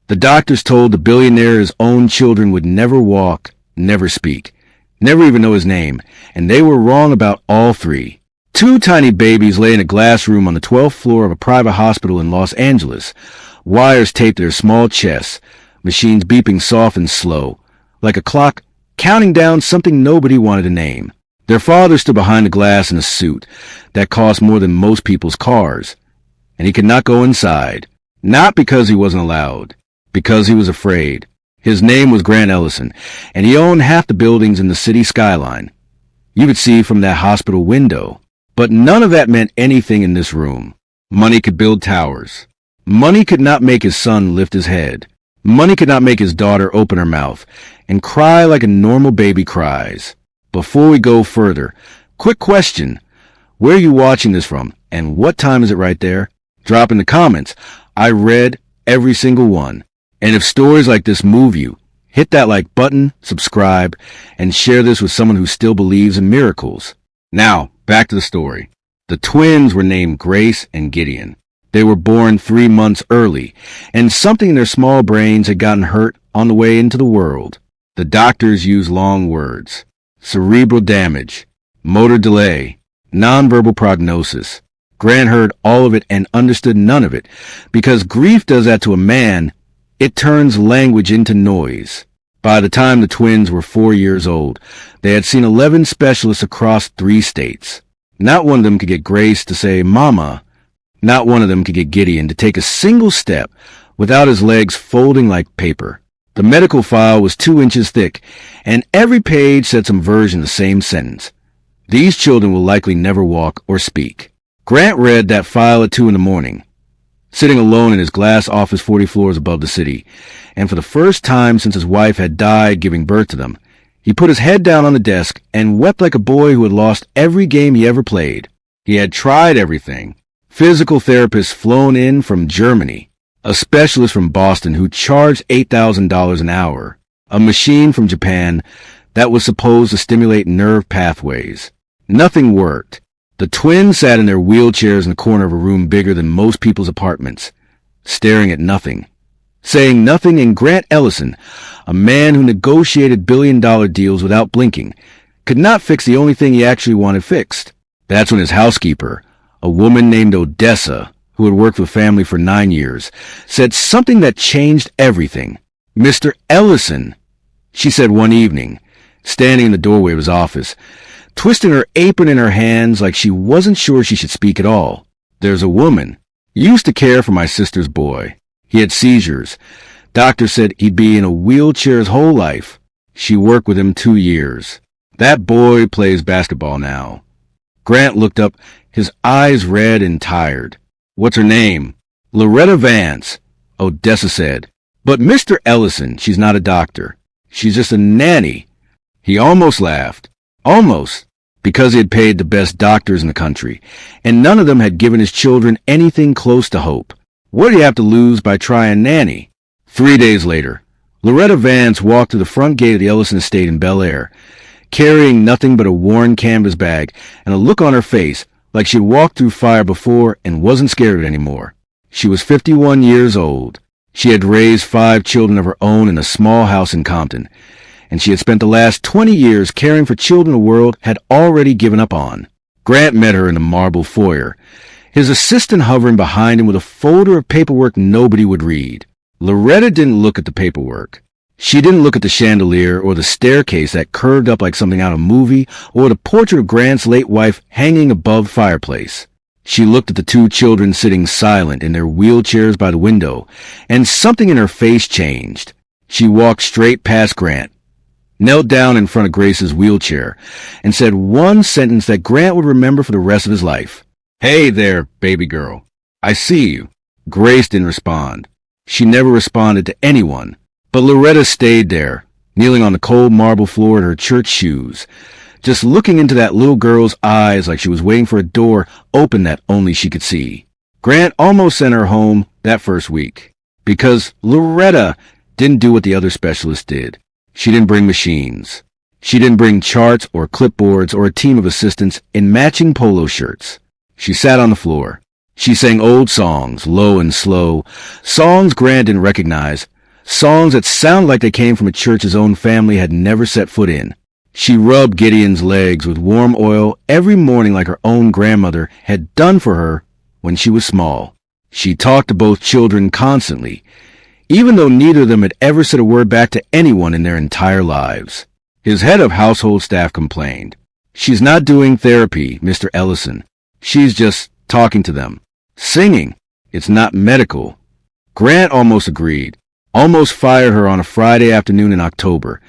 The doctors told the billionaire's own children would never walk, never speak, never even know his name, and they were wrong about all three. Two tiny babies lay in a glass room on the 12th floor of a private hospital in Los Angeles, wires taped to their small chests, machines beeping soft and slow, like a clock counting down something nobody wanted to name. Their father stood behind the glass in a suit that cost more than most people's cars, and he could not go inside, not because he wasn't allowed, because he was afraid. His name was Grant Ellison, and he owned half the buildings in the city skyline. You could see from that hospital window. But none of that meant anything in this room. Money could build towers. Money could not make his son lift his head. Money could not make his daughter open her mouth and cry like a normal baby cries. Before we go further, quick question. Where are you watching this from, and what time is it right there? Drop in the comments. I read every single one. And if stories like this move you, hit that like button, subscribe, and share this with someone who still believes in miracles. Now, back to the story. The twins were named Grace and Gideon. They were born 3 months early, and something in their small brains had gotten hurt on the way into the world. The doctors used long words. Cerebral damage, motor delay, nonverbal prognosis. Grant heard all of it and understood none of it, because grief does that to a man. It turns language into noise. By the time the twins were 4 years old, they had seen 11 specialists across 3 states. Not one of them could get Grace to say, "Mama." Not one of them could get Gideon to take a single step without his legs folding like paper. The medical file was 2 inches thick, and every page said some version of the same sentence. These children will likely never walk or speak. Grant read that file at 2 in the morning, sitting alone in his glass office 40 floors above the city, and for the first time since his wife had died giving birth to them, he put his head down on the desk and wept like a boy who had lost every game he ever played. He had tried everything. Physical therapists flown in from Germany, a specialist from Boston who charged $8,000 an hour, a machine from Japan that was supposed to stimulate nerve pathways. Nothing worked. The twins sat in their wheelchairs in the corner of a room bigger than most people's apartments, staring at nothing, saying nothing, and Grant Ellison, a man who negotiated billion-dollar deals without blinking, could not fix the only thing he actually wanted fixed. That's when his housekeeper, a woman named Odessa, who had worked with family for 9 years, said something that changed everything. "Mr. Ellison," she said one evening, standing in the doorway of his office, twisting her apron in her hands like she wasn't sure she should speak at all. "There's a woman. Used to care for my sister's boy. He had seizures. Doctor said he'd be in a wheelchair his whole life. She worked with him 2 years. That boy plays basketball now." Grant looked up, his eyes red and tired. "What's her name?" "Loretta Vance," Odessa said. "But Mr. Ellison, she's not a doctor. She's just a nanny." He almost laughed. Almost. Because he had paid the best doctors in the country, and none of them had given his children anything close to hope. What did he have to lose by trying Nanny? 3 days later, Loretta Vance walked to the front gate of the Ellison estate in Bel Air, carrying nothing but a worn canvas bag and a look on her face like she'd walked through fire before and wasn't scared of it anymore. She was 51 years old. She had raised 5 children of her own in a small house in Compton, and she had spent the last 20 years caring for children the world had already given up on. Grant met her in the marble foyer, his assistant hovering behind him with a folder of paperwork nobody would read. Loretta didn't look at the paperwork. She didn't look at the chandelier or the staircase that curved up like something out of a movie or the portrait of Grant's late wife hanging above the fireplace. She looked at the 2 children sitting silent in their wheelchairs by the window, and something in her face changed. She walked straight past Grant, knelt down in front of Grace's wheelchair, and said one sentence that Grant would remember for the rest of his life. "Hey there, baby girl. I see you." Grace didn't respond. She never responded to anyone. But Loretta stayed there, kneeling on the cold marble floor in her church shoes, just looking into that little girl's eyes like she was waiting for a door open that only she could see. Grant almost sent her home that first week, because Loretta didn't do what the other specialists did. She didn't bring machines. She didn't bring charts or clipboards or a team of assistants in matching polo shirts. She sat on the floor. She sang old songs, low and slow, songs Grant didn't recognize, Songs that sound like they came from a church his own family had never set foot in. She rubbed Gideon's legs with warm oil every morning like her own grandmother had done for her when she was small. She talked to both children constantly, even though neither of them had ever said a word back to anyone in their entire lives. His head of household staff complained. "She's not doing therapy, Mr. Ellison. She's just talking to them. Singing. It's not medical." Grant almost agreed, almost fired her on a Friday afternoon in October,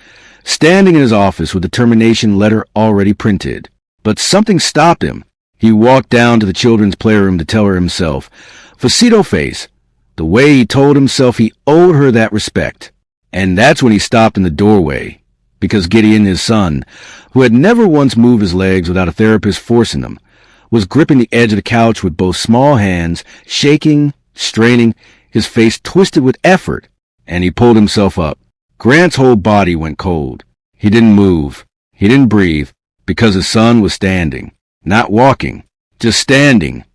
standing in his office with the termination letter already printed. But something stopped him. He walked down to the children's playroom to tell her himself, Facito face, the way he told himself he owed her that respect. And that's when he stopped in the doorway, because Gideon, his son, who had never once moved his legs without a therapist forcing them, was gripping the edge of the couch with both small hands, shaking, straining, his face twisted with effort, and he pulled himself up. Grant's whole body went cold. He didn't move. He didn't breathe, because his son was standing, not walking, just standing,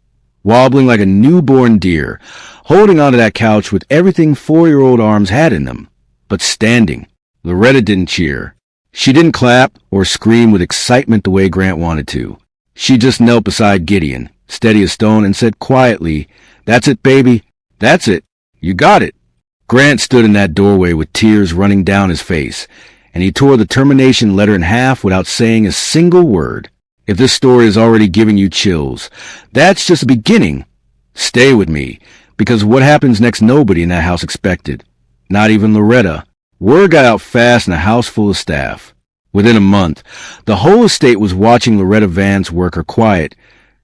wobbling like a newborn deer, holding onto that couch with everything 4-year-old arms had in them, but standing. Loretta didn't cheer. She didn't clap or scream with excitement the way Grant wanted to. She just knelt beside Gideon, steady as stone, and said quietly, "That's it, baby. That's it. You got it." Grant stood in that doorway with tears running down his face, and he tore the termination letter in half without saying a single word. If this story is already giving you chills, that's just the beginning. Stay with me, because what happens next nobody in that house expected. Not even Loretta. Word got out fast in a house full of staff. Within a month, the whole estate was watching Loretta Vance work her quiet,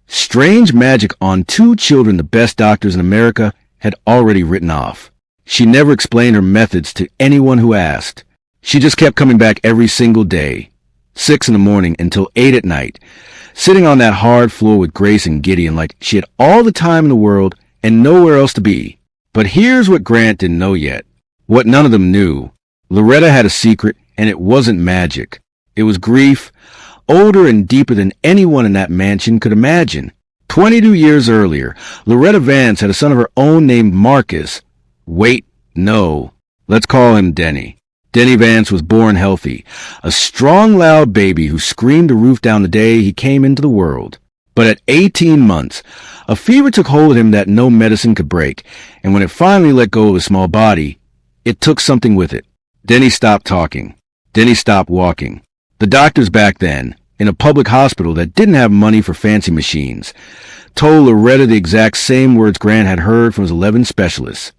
strange magic on 2 children the best doctors in America had already written off. She never explained her methods to anyone who asked. She just kept coming back every single day, 6 in the morning until 8 at night, sitting on that hard floor with Grace and Gideon like she had all the time in the world and nowhere else to be. But here's what Grant didn't know yet, what none of them knew. Loretta had a secret, and it wasn't magic. It was grief, older and deeper than anyone in that mansion could imagine. 22 years earlier, Loretta Vance had a son of her own named Marcus. Wait, no. Let's call him Denny. Denny Vance was born healthy, a strong, loud baby who screamed the roof down the day he came into the world. But at 18 months, a fever took hold of him that no medicine could break, and when it finally let go of his small body, it took something with it. Denny stopped talking. Denny stopped walking. The doctors back then, in a public hospital that didn't have money for fancy machines, told Loretta the exact same words Grant had heard from his 11 specialists.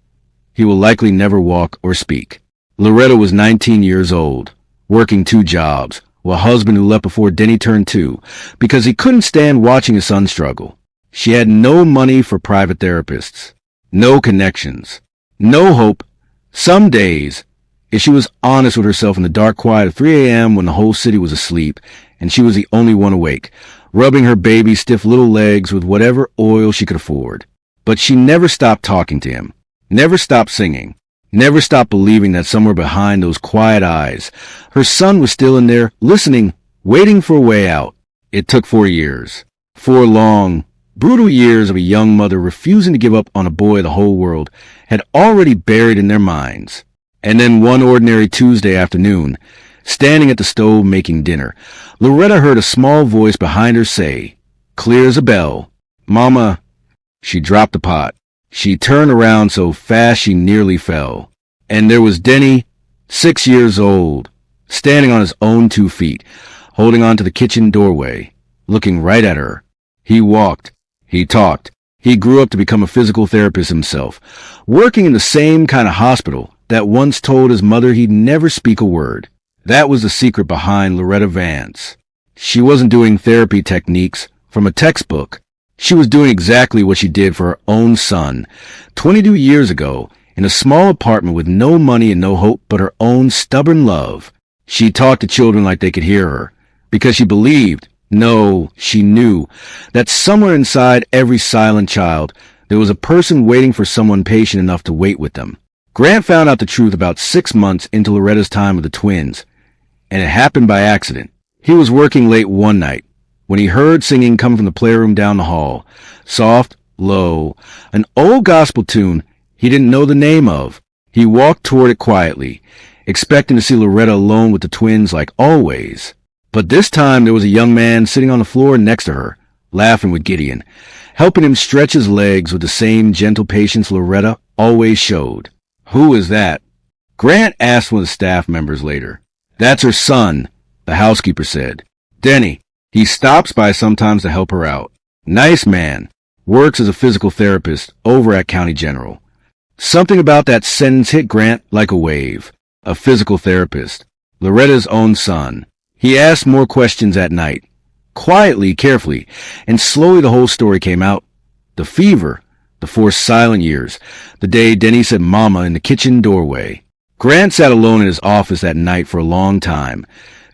He will likely never walk or speak. Loretta was 19 years old, working 2 jobs, with a husband who left before Denny turned 2, because he couldn't stand watching his son struggle. She had no money for private therapists, no connections, no hope. Some days, if she was honest with herself in the dark quiet of 3 a.m. when the whole city was asleep, and she was the only one awake, rubbing her baby's stiff little legs with whatever oil she could afford. But she never stopped talking to him, never stopped singing, never stopped believing that somewhere behind those quiet eyes, her son was still in there, listening, waiting for a way out. It took 4 years. 4 long, brutal years of a young mother refusing to give up on a boy the whole world had already buried in their minds. And then one ordinary Tuesday afternoon, standing at the stove making dinner, Loretta heard a small voice behind her say, clear as a bell, "Mama." She dropped the pot. She turned around so fast she nearly fell. And there was Denny, 6 years old, standing on his own 2 feet, holding on to the kitchen doorway, looking right at her. He walked. He talked. He grew up to become a physical therapist himself, working in the same kind of hospital that once told his mother he'd never speak a word. That was the secret behind Loretta Vance. She wasn't doing therapy techniques from a textbook. She was doing exactly what she did for her own son 22 years ago in a small apartment with no money and no hope but her own stubborn love. She talked to children like they could hear her, because she believed, no, she knew, that somewhere inside every silent child there was a person waiting for someone patient enough to wait with them. Grant found out the truth about 6 months into Loretta's time with the twins, and it happened by accident. He was working late one night when he heard singing come from the playroom down the hall, soft, low, an old gospel tune he didn't know the name of. He walked toward it quietly, expecting to see Loretta alone with the twins like always. But this time there was a young man sitting on the floor next to her, laughing with Gideon, helping him stretch his legs with the same gentle patience Loretta always showed. "Who is that?" Grant asked one of the staff members later. "That's her son," the housekeeper said. "Denny. He stops by sometimes to help her out. Nice man. Works as a physical therapist over at County General." Something about that sentence hit Grant like a wave. A physical therapist. Loretta's own son. He asked more questions at night. Quietly, carefully, and slowly the whole story came out. The fever, the 4 silent years, the day Denny said mama in the kitchen doorway. Grant sat alone in his office that night for a long time,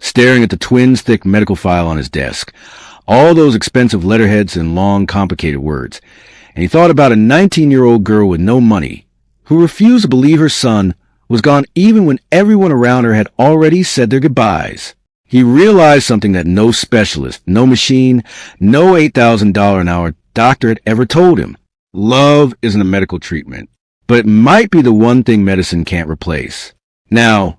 staring at the twins' thick medical file on his desk, all those expensive letterheads and long, complicated words. And he thought about a 19-year-old girl with no money, who refused to believe her son was gone even when everyone around her had already said their goodbyes. He realized something that no specialist, no machine, no $8,000 an hour doctor had ever told him. Love isn't a medical treatment, but it might be the one thing medicine can't replace. Now,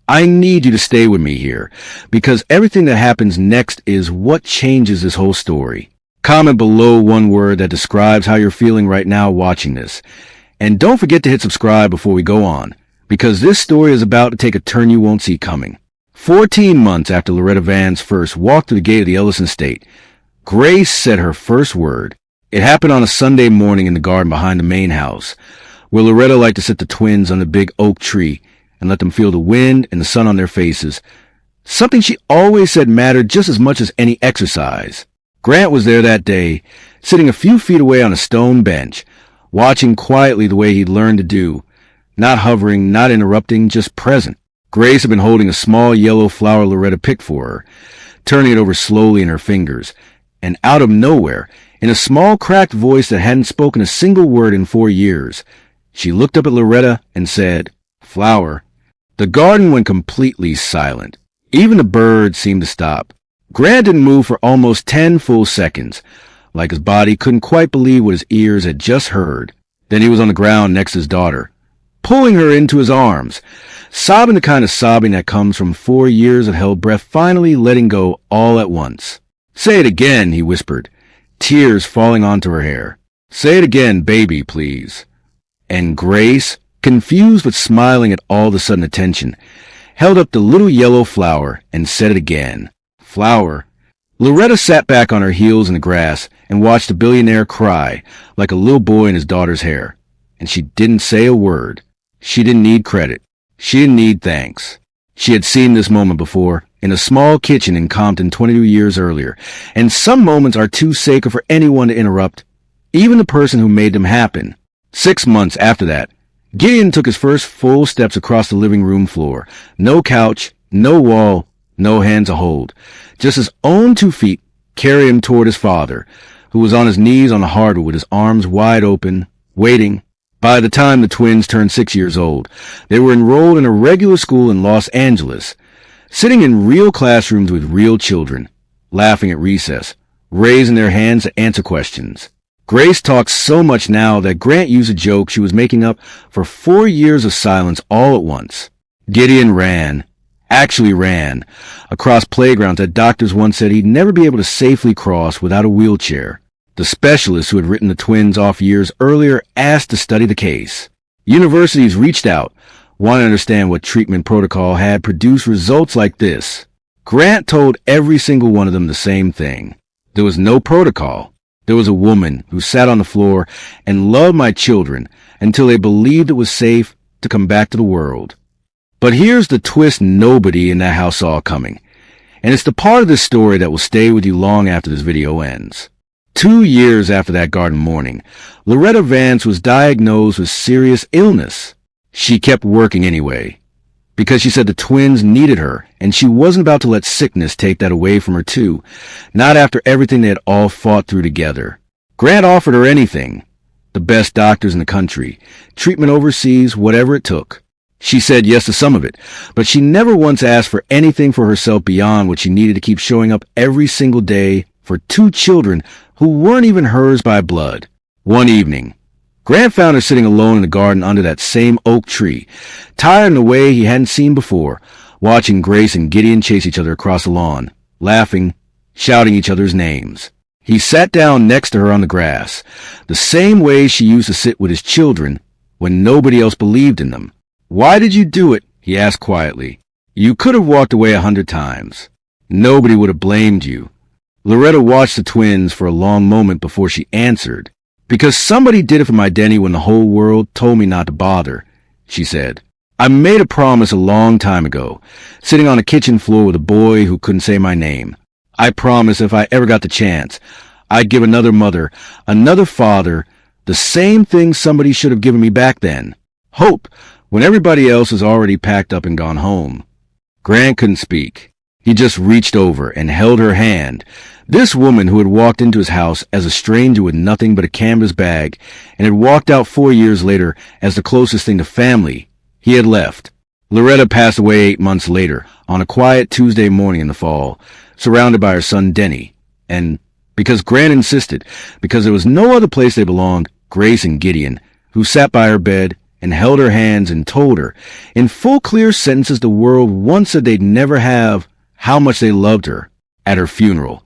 I need you to stay with me here, because everything that happens next is what changes this whole story. Comment below one word that describes how you're feeling right now watching this. And don't forget to hit subscribe before we go on, because this story is about to take a turn you won't see coming. 14 months after Loretta Vance first walked through the gate of the Ellison estate, Grace said her first word. It happened on a Sunday morning in the garden behind the main house, where Loretta liked to sit the twins on the big oak tree and let them feel the wind and the sun on their faces, something she always said mattered just as much as any exercise. Grant was there that day, sitting a few feet away on a stone bench, watching quietly the way he'd learned to do, not hovering, not interrupting, just present. Grace had been holding a small yellow flower Loretta picked for her, turning it over slowly in her fingers, and out of nowhere, in a small cracked voice that hadn't spoken a single word in 4 years, she looked up at Loretta and said, "Flower." The garden went completely silent. Even the birds seemed to stop. Grant didn't move for almost 10 full seconds, like his body couldn't quite believe what his ears had just heard. Then he was on the ground next to his daughter, pulling her into his arms, sobbing the kind of sobbing that comes from 4 years of held breath finally letting go all at once. "Say it again," he whispered, tears falling onto her hair. "Say it again, baby, please." And Grace, confused but smiling at all the sudden attention, held up the little yellow flower and said it again. "Flower." Loretta sat back on her heels in the grass and watched the billionaire cry like a little boy in his daughter's hair. And she didn't say a word. She didn't need credit. She didn't need thanks. She had seen this moment before, in a small kitchen in Compton 22 years earlier, and some moments are too sacred for anyone to interrupt, even the person who made them happen. 6 months after that, Gideon took his first full steps across the living room floor. No couch, no wall, no hand to hold. Just his own 2 feet carry him toward his father, who was on his knees on the hardwood with his arms wide open, waiting. By the time the twins turned 6 years old, they were enrolled in a regular school in Los Angeles, sitting in real classrooms with real children, laughing at recess, raising their hands to answer questions. Grace talks so much now that Grant used a joke she was making up for 4 years of silence all at once. Gideon actually ran, across playgrounds that doctors once said he'd never be able to safely cross without a wheelchair. The specialist who had written the twins off years earlier asked to study the case. Universities reached out, wanting to understand what treatment protocol had produced results like this. Grant told every single one of them the same thing. There was no protocol. There was a woman who sat on the floor and loved my children until they believed it was safe to come back to the world. But here's the twist nobody in that house saw coming. And it's the part of this story that will stay with you long after this video ends. 2 years after that garden morning, Loretta Vance was diagnosed with serious illness. She kept working anyway, because she said the twins needed her, and she wasn't about to let sickness take that away from her too, not after everything they had all fought through together. Grant offered her anything, the best doctors in the country, treatment overseas, whatever it took. She said yes to some of it, but she never once asked for anything for herself beyond what she needed to keep showing up every single day for 2 children who weren't even hers by blood. One evening, Grant found her sitting alone in the garden under that same oak tree, tired in a way he hadn't seen before, watching Grace and Gideon chase each other across the lawn, laughing, shouting each other's names. He sat down next to her on the grass, the same way she used to sit with his children when nobody else believed in them. "Why did you do it?" he asked quietly. "You could have walked away 100 times. Nobody would have blamed you." Loretta watched the twins for a long moment before she answered. "Because somebody did it for my Denny when the whole world told me not to bother," she said. "I made a promise a long time ago, sitting on a kitchen floor with a boy who couldn't say my name. I promised if I ever got the chance, I'd give another mother, another father, the same thing somebody should have given me back then. Hope, when everybody else was already packed up and gone home." Grant couldn't speak. He just reached over and held her hand. This woman who had walked into his house as a stranger with nothing but a canvas bag and had walked out 4 years later as the closest thing to family he had left. Loretta passed away 8 months later on a quiet Tuesday morning in the fall, surrounded by her son Denny. And because Grant insisted, because there was no other place they belonged, Grace and Gideon, who sat by her bed and held her hands and told her, in full clear sentences the world once said they'd never have, how much they loved her, at her funeral.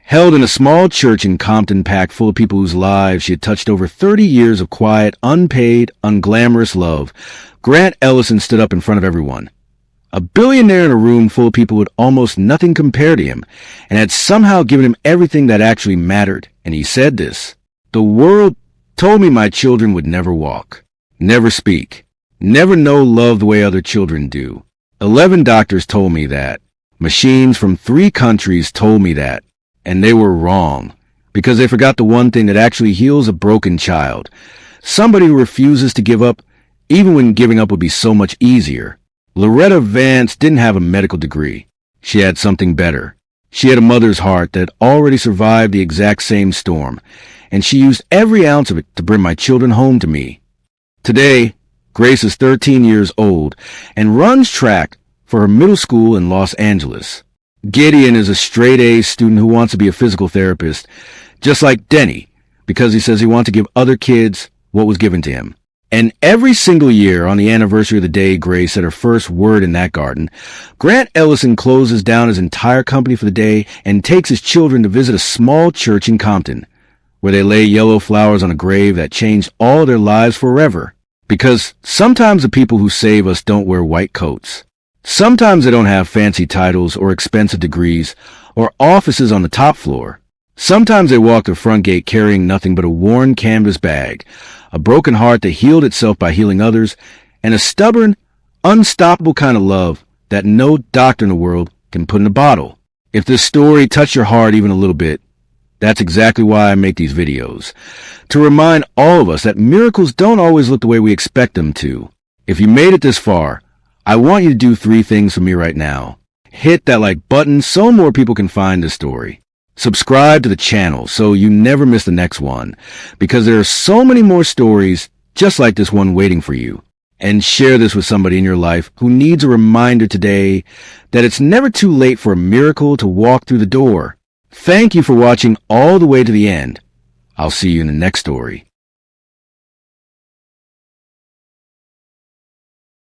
Held in a small church in Compton packed full of people whose lives she had touched over 30 years of quiet, unpaid, unglamorous love, Grant Ellison stood up in front of everyone. A billionaire in a room full of people with almost nothing compared to him, and had somehow given him everything that actually mattered. And he said this: "The world told me my children would never walk, never speak, never know love the way other children do. 11 doctors told me that. Machines from 3 countries told me that. And they were wrong, because they forgot the one thing that actually heals a broken child. Somebody who refuses to give up, even when giving up would be so much easier." Loretta Vance didn't have a medical degree. She had something better. She had a mother's heart that had already survived the exact same storm, and she used every ounce of it to bring my children home to me. Today, Grace is 13 years old and runs track for her middle school in Los Angeles. Gideon is a straight-A student who wants to be a physical therapist, just like Denny, because he says he wants to give other kids what was given to him. And every single year, on the anniversary of the day Grace said her first word in that garden, Grant Ellison closes down his entire company for the day and takes his children to visit a small church in Compton, where they lay yellow flowers on a grave that changed all their lives forever. Because sometimes the people who save us don't wear white coats. Sometimes they don't have fancy titles or expensive degrees or offices on the top floor. Sometimes they walk the front gate carrying nothing but a worn canvas bag, a broken heart that healed itself by healing others, and a stubborn, unstoppable kind of love that no doctor in the world can put in a bottle. If this story touched your heart even a little bit, that's exactly why I make these videos. To remind all of us that miracles don't always look the way we expect them to. If you made it this far, I want you to do 3 things for me right now. Hit that like button so more people can find this story. Subscribe to the channel so you never miss the next one, because there are so many more stories just like this one waiting for you. And share this with somebody in your life who needs a reminder today that it's never too late for a miracle to walk through the door. Thank you for watching all the way to the end. I'll see you in the next story.